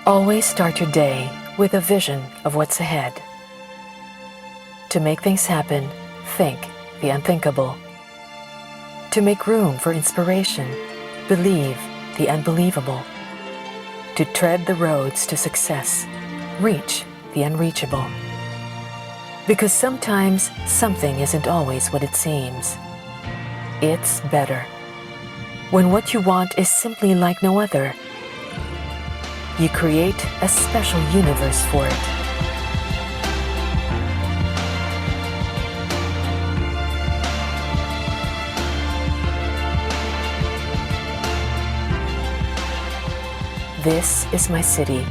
Always start your day with a vision of what's ahead. To make things happen, think the unthinkable. To make room for inspiration, believe the unbelievable. To tread the roads to success, reach the unreachable. Because sometimes something isn't always what it seems. It's better when what you want is simply like no other. You create a special universe for it. This is my city.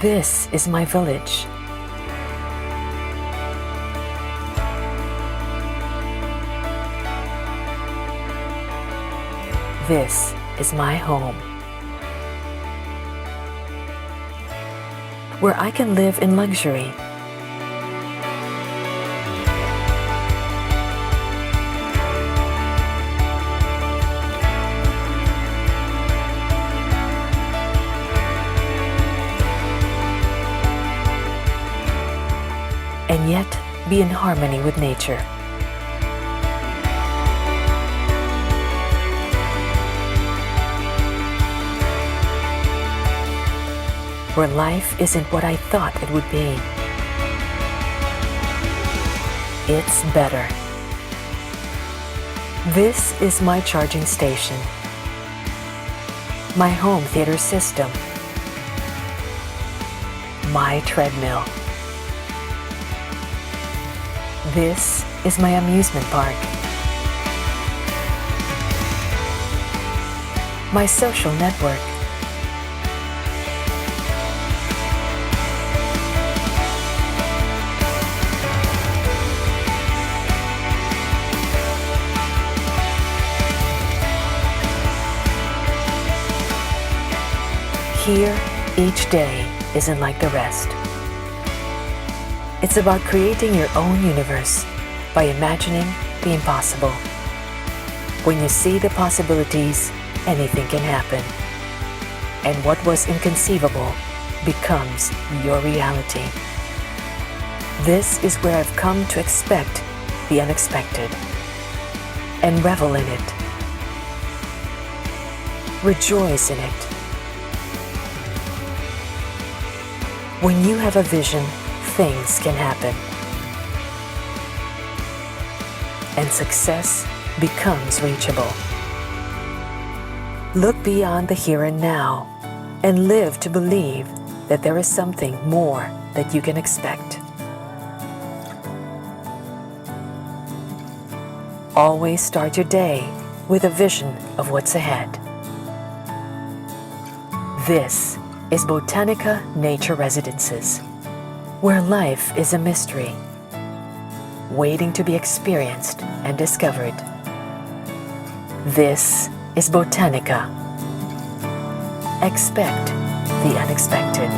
This is my village. This is my home, where I can live in luxury. And yet be in harmony with nature. Where life isn't what I thought it would be. It's better. This is my charging station, my home theater system, my treadmill. This is my amusement park, my social network. Here, each day isn't like the rest. It's about creating your own universe by imagining the impossible. When you see the possibilities, anything can happen. And what was inconceivable becomes your reality. This is where I've come to expect the unexpected and revel in it. Rejoice in it. When you have a vision, things can happen. And success becomes reachable. Look beyond the here and now and live to believe that there is something more that you can expect. Always start your day with a vision of what's ahead. This is Botanika Nature Residences, where life is a mystery, waiting to be experienced and discovered. This is Botanika. Expect the unexpected.